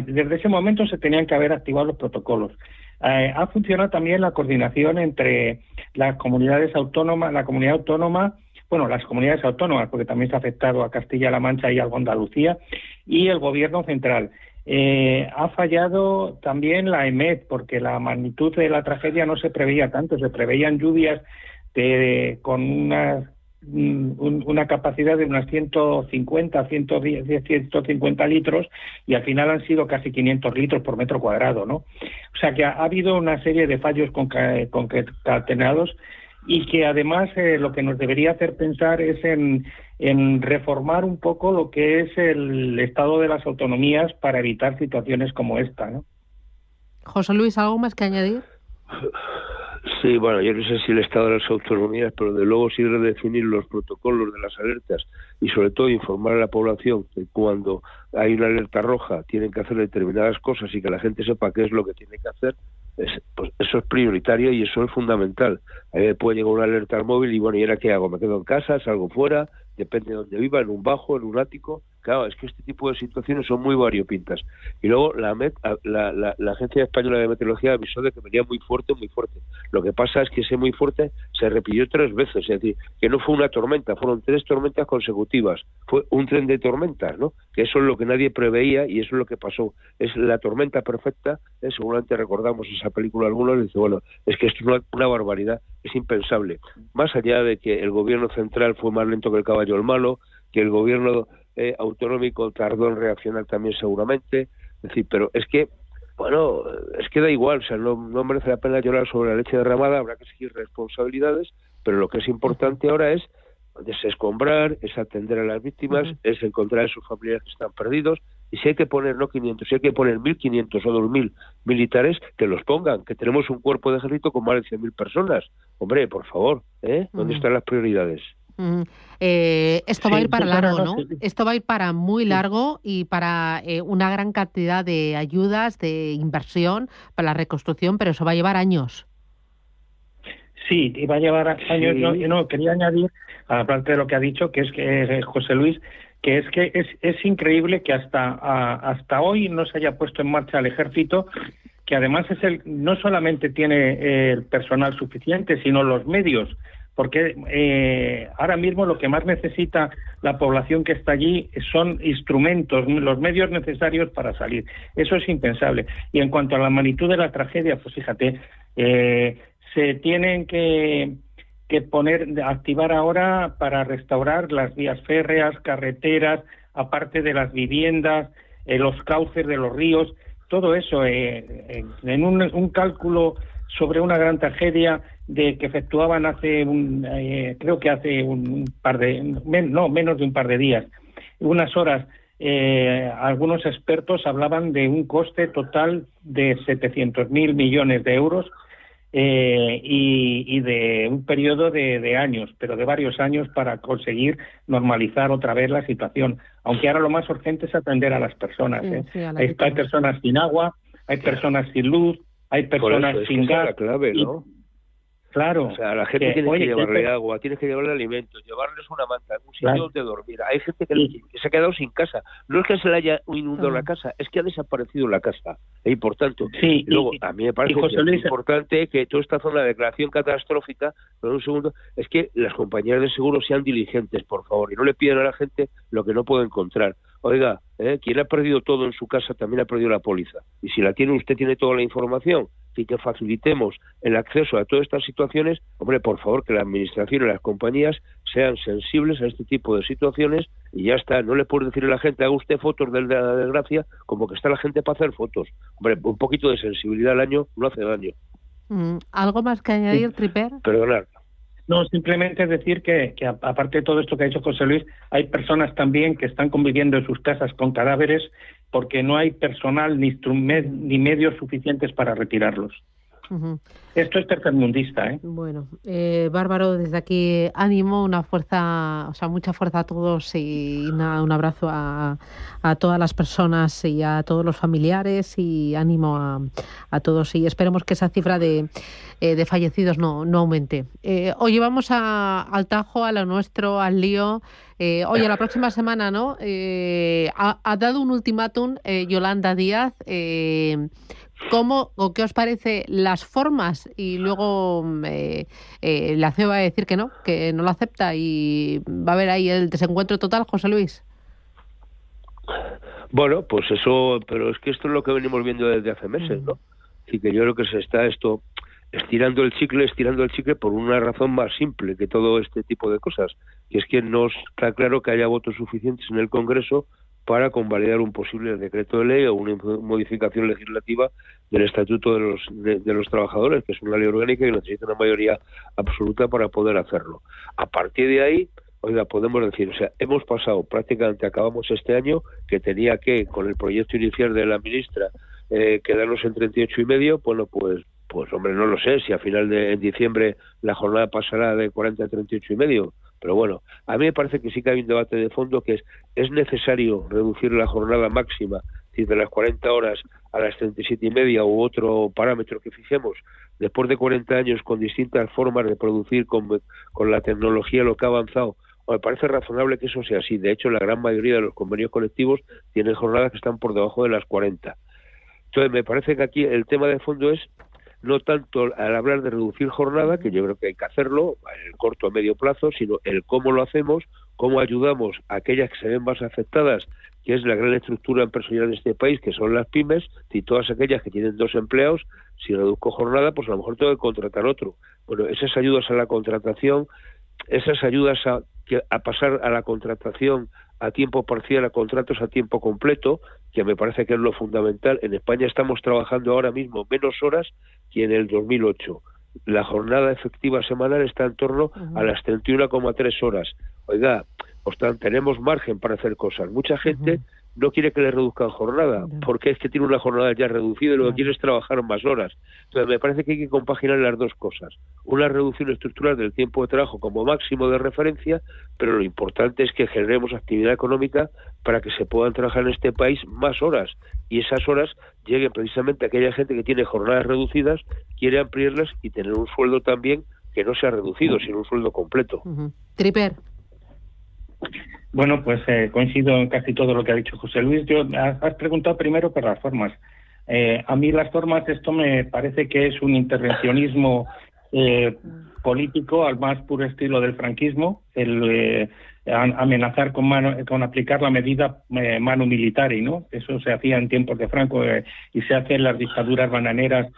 desde ese momento se tenían que haber activado los protocolos. Ha funcionado también la coordinación entre las comunidades autónomas, las comunidades autónomas, porque también se ha afectado a Castilla-La Mancha y a Andalucía, y el gobierno central. Ha fallado también la EMET, porque la magnitud de la tragedia no se preveía tanto, se preveían lluvias con una capacidad de unas 150 litros, y al final han sido casi 500 litros por metro cuadrado, ¿no? O sea que ha habido una serie de fallos concatenados, y que además lo que nos debería hacer pensar es en reformar un poco lo que es el estado de las autonomías para evitar situaciones como esta, ¿no? José Luis, ¿algo más que añadir? Sí, bueno, yo no sé si el estado de las autonomías, pero de luego sí redefinir los protocolos de las alertas y sobre todo informar a la población que cuando hay una alerta roja tienen que hacer determinadas cosas y que la gente sepa qué es lo que tiene que hacer. Pues eso es prioritario y eso es fundamental. A mí me puede llegar una alerta al móvil y bueno, ¿y ahora qué hago? ¿Me quedo en casa? ¿Salgo fuera? Depende de dónde viva, en un bajo, en un ático. Claro, es que este tipo de situaciones son muy variopintas. Y luego la Agencia Española de Meteorología avisó de que venía muy fuerte, muy fuerte. Lo que pasa es que ese muy fuerte se repitió 3 veces, es decir, que no fue una tormenta, fueron 3 tormentas consecutivas. Fue un tren de tormentas, ¿no? Que eso es lo que nadie preveía y eso es lo que pasó. Es la tormenta perfecta, seguramente recordamos esa película algunos, y dice, bueno, es que esto es una barbaridad, es impensable. Más allá de que el gobierno central fue más lento que el caballo del malo, que el gobierno autonómico tardó en reaccionar también seguramente, es decir, pero es que, bueno, es que da igual, o sea, no merece la pena llorar sobre la leche derramada, habrá que seguir responsabilidades, pero lo que es importante ahora es desescombrar, es atender a las víctimas, es encontrar a sus familiares que están perdidos, y si hay que poner no 500, si hay que poner 1.500 o 2.000 militares, que los pongan, que tenemos un cuerpo de ejército con más de 100.000 personas. Hombre, por favor, ¿dónde están las prioridades? Esto va a ir para largo, ¿no? Esto va a ir para muy largo y para una gran cantidad de ayudas, de inversión para la reconstrucción, pero eso va a llevar años. Sí, y va a llevar años. Sí. No, quería añadir, aparte de lo que ha dicho, que es que José Luis, que es increíble que hasta hoy no se haya puesto en marcha el ejército, que además no solamente tiene el personal suficiente, sino los medios. Porque ahora mismo lo que más necesita la población que está allí son instrumentos, los medios necesarios para salir. Eso es impensable. Y en cuanto a la magnitud de la tragedia, pues fíjate, se tienen que activar ahora para restaurar las vías férreas, carreteras, aparte de las viviendas, los cauces de los ríos, todo eso en un cálculo sobre una gran tragedia que efectuaban creo que hace menos de un par de días, unas horas. Algunos expertos hablaban de un coste total de 700.000 millones de euros y de un periodo de años, pero de varios años para conseguir normalizar otra vez la situación. Aunque ahora lo más urgente es atender a las personas. Sí, hay personas sin agua, hay personas sin luz, hay personas sin gas. Esa es la clave, ¿no? Claro. O sea, la gente tiene que llevarle agua, tienes que llevarle alimentos, llevarles una manta, un sitio donde dormir. Hay gente que se ha quedado sin casa. No es que se le haya inundado la casa, es que ha desaparecido la casa. Y por tanto, luego, a mí me parece que es importante que toda esta zona de declaración catastrófica, un segundo, es que las compañías de seguro sean diligentes, por favor, y no le pidan a la gente lo que no puede encontrar. Oiga, quien ha perdido todo en su casa también ha perdido la póliza. Y si la tiene usted, tiene toda la información. Y que facilitemos el acceso a todas estas situaciones, hombre, por favor, que la administración y las compañías sean sensibles a este tipo de situaciones y ya está. No le puedes decir a la gente, haga usted fotos de la desgracia, como que está la gente para hacer fotos. Hombre, un poquito de sensibilidad al año no hace daño. ¿Algo más que añadir, Tripper? Perdonad. No, simplemente decir que aparte de todo esto que ha dicho José Luis, hay personas también que están conviviendo en sus casas con cadáveres porque no hay personal ni medios suficientes para retirarlos. Esto es tercermundista, ¿eh? Bueno, Bárbaro, desde aquí ánimo, una fuerza, o sea, mucha fuerza a todos y nada, un abrazo a todas las personas y a todos los familiares y ánimo a todos y esperemos que esa cifra de fallecidos no aumente. Oye, vamos al tajo, a lo nuestro, al lío. Oye, la próxima semana, ¿no? Ha dado un ultimátum Yolanda Díaz. ¿Cómo o qué os parece las formas? Y luego la CEO va a decir que no lo acepta y va a haber ahí el desencuentro total, José Luis. Bueno, pues eso, pero es que esto es lo que venimos viendo desde hace meses, ¿no? Así que yo creo que se está estirando el chicle por una razón más simple que todo este tipo de cosas, que es que no está claro que haya votos suficientes en el Congreso para convalidar un posible decreto de ley o una modificación legislativa del Estatuto de los Trabajadores, que es una ley orgánica y necesita una mayoría absoluta para poder hacerlo. A partir de ahí, oiga, podemos decir, o sea, hemos pasado prácticamente, acabamos este año, que tenía que, con el proyecto inicial de la ministra, quedarnos en 38,5, bueno, pues hombre, no lo sé, si a final de diciembre la jornada pasará de 40 a 38,5, pero bueno, a mí me parece que sí que hay un debate de fondo que es necesario reducir la jornada máxima, es decir, de las 40 horas a las 37,5 u otro parámetro que fijemos, después de 40 años con distintas formas de producir con la tecnología lo que ha avanzado. Me parece razonable que eso sea así. De hecho, la gran mayoría de los convenios colectivos tienen jornadas que están por debajo de las 40. Entonces, me parece que aquí el tema de fondo es no tanto al hablar de reducir jornada, que yo creo que hay que hacerlo en el corto o medio plazo, sino el cómo lo hacemos, cómo ayudamos a aquellas que se ven más afectadas, que es la gran estructura empresarial de este país, que son las pymes, y todas aquellas que tienen 2 empleados, si reduzco jornada, pues a lo mejor tengo que contratar otro. Bueno, esas ayudas a la contratación, esas ayudas a pasar a la contratación a tiempo parcial, a contratos a tiempo completo, que me parece que es lo fundamental. En España estamos trabajando ahora mismo menos horas que en el 2008. La jornada efectiva semanal está en torno a las 31,3 horas. Oiga, tenemos margen para hacer cosas. Mucha gente no quiere que le reduzcan jornada, porque es que tiene una jornada ya reducida y lo que quiere es trabajar más horas. Entonces me parece que hay que compaginar las dos cosas. Una reducción estructural del tiempo de trabajo como máximo de referencia, pero lo importante es que generemos actividad económica para que se puedan trabajar en este país más horas, y esas horas lleguen precisamente a aquella gente que tiene jornadas reducidas, quiere ampliarlas y tener un sueldo también que no sea reducido, sino un sueldo completo. Tripper. Bueno, pues coincido en casi todo lo que ha dicho José Luis. Has preguntado primero por las formas. A mí las formas, esto me parece que es un intervencionismo político al más puro estilo del franquismo, el amenazar con aplicar la medida manu militari, ¿no? Eso se hacía en tiempos de Franco y se hace en las dictaduras bananeras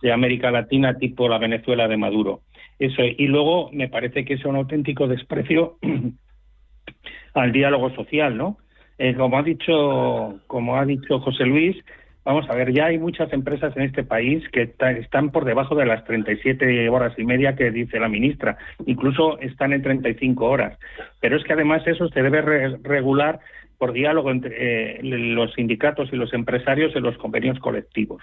de América Latina, tipo la Venezuela de Maduro. Eso, y luego me parece que es un auténtico desprecio al diálogo social, ¿no? Como ha dicho José Luis, vamos a ver, ya hay muchas empresas en este país que están por debajo de las 37 horas y media que dice la ministra, incluso están en 35 horas. Pero es que además eso se debe regular por diálogo entre los sindicatos y los empresarios en los convenios colectivos.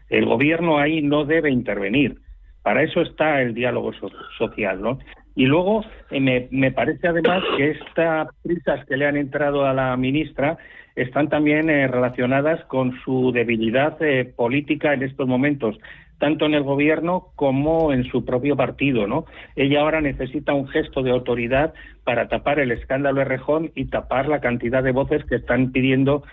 El gobierno ahí no debe intervenir. Para eso está el diálogo social, ¿no? Y luego me parece además que estas prisas que le han entrado a la ministra están también relacionadas con su debilidad política en estos momentos. tanto en el gobierno como en su propio partido, ¿no? Ella ahora necesita un gesto de autoridad para tapar el escándalo Errejón y tapar la cantidad de voces que están pidiendo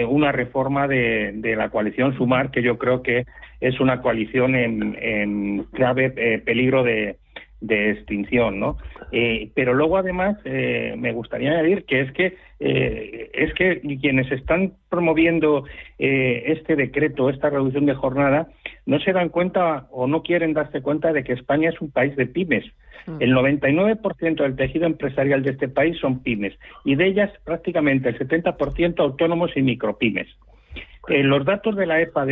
una reforma de la coalición Sumar, que yo creo que es una coalición en grave peligro de extinción, ¿no? Pero luego además me gustaría añadir que es que quienes están promoviendo este decreto, esta reducción de jornada, no se dan cuenta o no quieren darse cuenta de que España es un país de pymes. El 99% del tejido empresarial de este país son pymes, y de ellas prácticamente el 70% autónomos y micropymes. Los datos de la EPA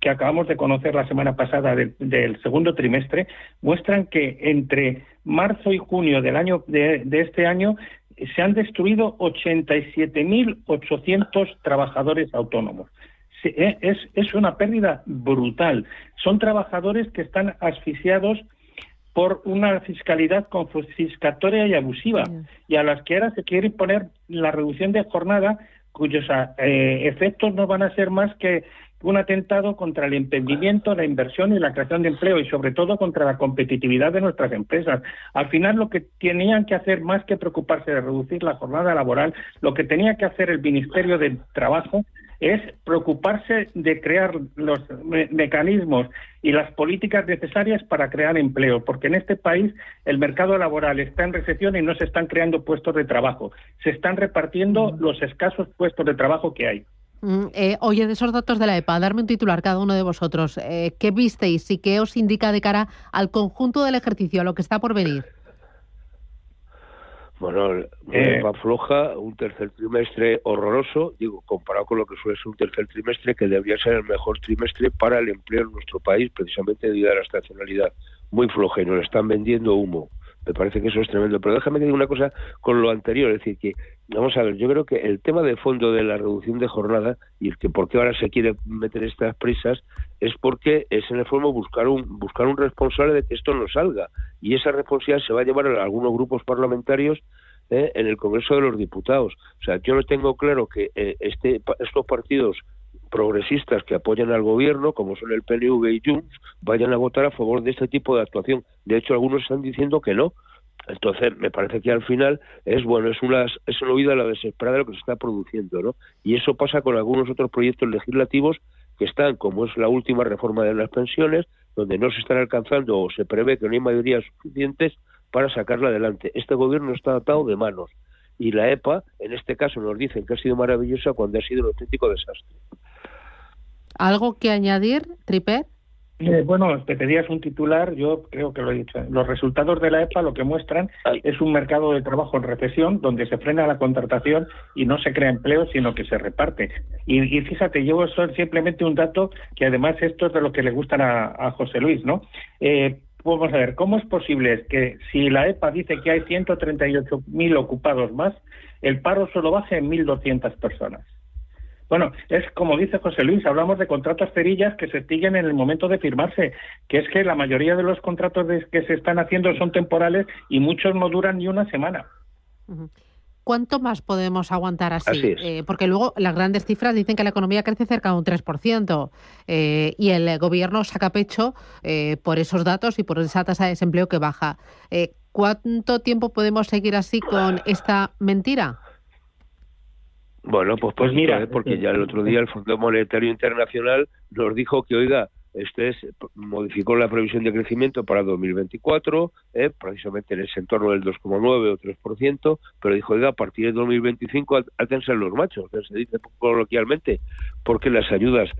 que acabamos de conocer la semana pasada del segundo trimestre muestran que entre marzo y junio de este año se han destruido 87.800 trabajadores autónomos. Es una pérdida brutal. Son trabajadores que están asfixiados por una fiscalidad confiscatoria y abusiva, y a las que ahora se quiere imponer la reducción de jornada, cuyos efectos no van a ser más que un atentado contra el emprendimiento, la inversión y la creación de empleo, y sobre todo contra la competitividad de nuestras empresas. Al final, lo que tenían que hacer, más que preocuparse de reducir la jornada laboral, lo que tenía que hacer el Ministerio de Trabajo es preocuparse de crear los mecanismos y las políticas necesarias para crear empleo, porque en este país el mercado laboral está en recesión y no se están creando puestos de trabajo, se están repartiendo los escasos puestos de trabajo que hay. Oye, de esos datos de la EPA, darme un titular cada uno de vosotros. ¿Qué visteis y qué os indica de cara al conjunto del ejercicio, a lo que está por venir? Bueno, va floja, un tercer trimestre horroroso, digo, comparado con lo que suele ser un tercer trimestre, que debería ser el mejor trimestre para el empleo en nuestro país, precisamente debido a la estacionalidad. Muy floja, y nos están vendiendo humo. Me parece que eso es tremendo. Pero déjame que diga una cosa con lo anterior, es decir, que, vamos a ver, yo creo que el tema de fondo de la reducción de jornada, y el que por qué ahora se quiere meter estas prisas, es porque es en el fondo buscar un responsable de que esto no salga, y esa responsabilidad se va a llevar a algunos grupos parlamentarios en el Congreso de los Diputados. O sea, yo no tengo claro que estos partidos progresistas que apoyan al gobierno, como son el PNV y Junts, vayan a votar a favor de este tipo de actuación. De hecho, algunos están diciendo que no. Entonces, me parece que al final es una huida a la desesperada de lo que se está produciendo, ¿no? Y eso pasa con algunos otros proyectos legislativos que están, como es la última reforma de las pensiones, donde no se están alcanzando o se prevé que no hay mayorías suficientes para sacarla adelante. Este gobierno está atado de manos, y la EPA, en este caso, nos dicen que ha sido maravillosa cuando ha sido un auténtico desastre. ¿Algo que añadir, Tripet? Bueno, te pedías un titular, yo creo que lo he dicho. Los resultados de la EPA lo que muestran es un mercado de trabajo en recesión, donde se frena la contratación y no se crea empleo, sino que se reparte. Y fíjate, yo soy simplemente un dato que además esto es de lo que le gustan a José Luis, ¿no? Vamos a ver, ¿cómo es posible que si la EPA dice que hay 138.000 ocupados más, el paro solo baje en 1.200 personas? Bueno, es como dice José Luis, hablamos de contratos cerillas que se extinguen en el momento de firmarse, que es que la mayoría de los contratos que se están haciendo son temporales y muchos no duran ni una semana. ¿Cuánto más podemos aguantar así? Así es. Porque luego las grandes cifras dicen que la economía crece cerca de un 3%, y el gobierno saca pecho por esos datos y por esa tasa de desempleo que baja. ¿Cuánto tiempo podemos seguir así con esta mentira? Bueno, pues mira, porque ya el otro día el Fondo Monetario Internacional nos dijo que, oiga, modificó la previsión de crecimiento para 2024, precisamente en ese entorno del 2,9 o 3%, pero dijo, oiga, a partir de 2025 áltense los machos, se dice coloquialmente, porque las ayudas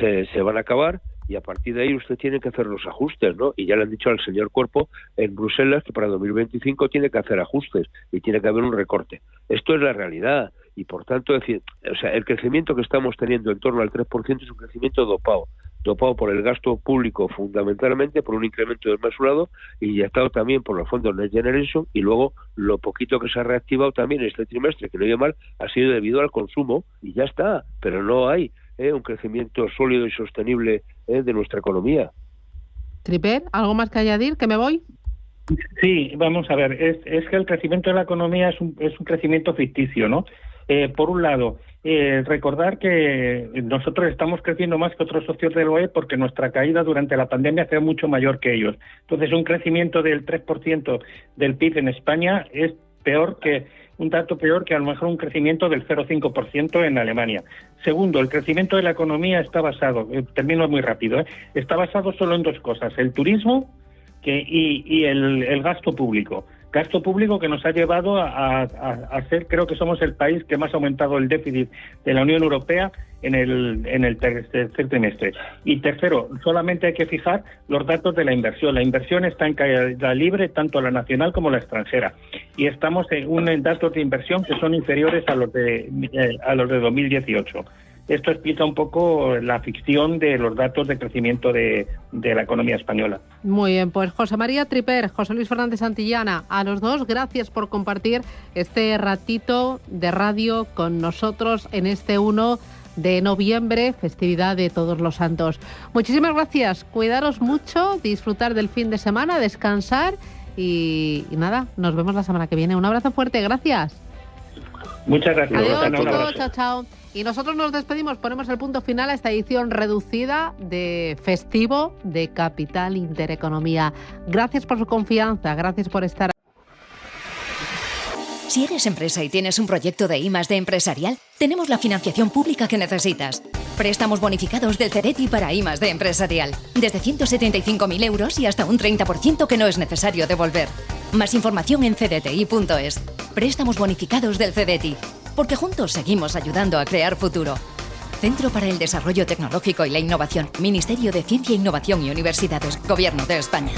se van a acabar, y a partir de ahí usted tiene que hacer los ajustes, ¿no? Y ya le han dicho al señor Cuerpo en Bruselas que para 2025 tiene que hacer ajustes y tiene que haber un recorte. Esto es la realidad, y por tanto, el crecimiento que estamos teniendo en torno al 3% es un crecimiento dopado por el gasto público, fundamentalmente por un incremento desmesurado, y inyectado también por los fondos Next Generation, y luego lo poquito que se ha reactivado también este trimestre, que no hay mal, ha sido debido al consumo, y ya está, pero no hay un crecimiento sólido y sostenible de nuestra economía. Tripet, ¿algo más que añadir? ¿Que me voy? Sí, vamos a ver, es que el crecimiento de la economía es un crecimiento ficticio, ¿no? Por un lado, recordar que nosotros estamos creciendo más que otros socios del BOE porque nuestra caída durante la pandemia fue mucho mayor que ellos. Entonces, un crecimiento del 3% del PIB en España es un dato peor que a lo mejor un crecimiento del 0,5% en Alemania. Segundo, el crecimiento de la economía está basado, termino muy rápido, está basado solo en dos cosas: el turismo y el gasto público. Gasto público que nos ha llevado a ser, creo que somos el país que más ha aumentado el déficit de la Unión Europea en el tercer trimestre. Y tercero, solamente hay que fijar los datos de la inversión. La inversión está en caída libre, tanto la nacional como la extranjera. Y estamos en datos de inversión que son inferiores a los de 2018. Esto explica un poco la ficción de los datos de crecimiento de la economía española. Muy bien, pues José María Triper, José Luis Fernández Santillana, a los dos, gracias por compartir este ratito de radio con nosotros en este 1 de noviembre, festividad de Todos los Santos. Muchísimas gracias, cuidaros mucho, disfrutar del fin de semana, descansar y nada, nos vemos la semana que viene. Un abrazo fuerte, gracias. Muchas gracias. Adiós, chicos, chao, chao. Y nosotros nos despedimos, ponemos el punto final a esta edición reducida de festivo de Capital Intereconomía. Gracias por su confianza, gracias por estar. Si eres empresa y tienes un proyecto de I+D empresarial, tenemos la financiación pública que necesitas. Préstamos bonificados del CEDETI para I+D empresarial. Desde 175.000 euros y hasta un 30% que no es necesario devolver. Más información en cdti.es. Préstamos bonificados del CEDETI. Porque juntos seguimos ayudando a crear futuro. Centro para el Desarrollo Tecnológico y la Innovación. Ministerio de Ciencia, Innovación y Universidades. Gobierno de España.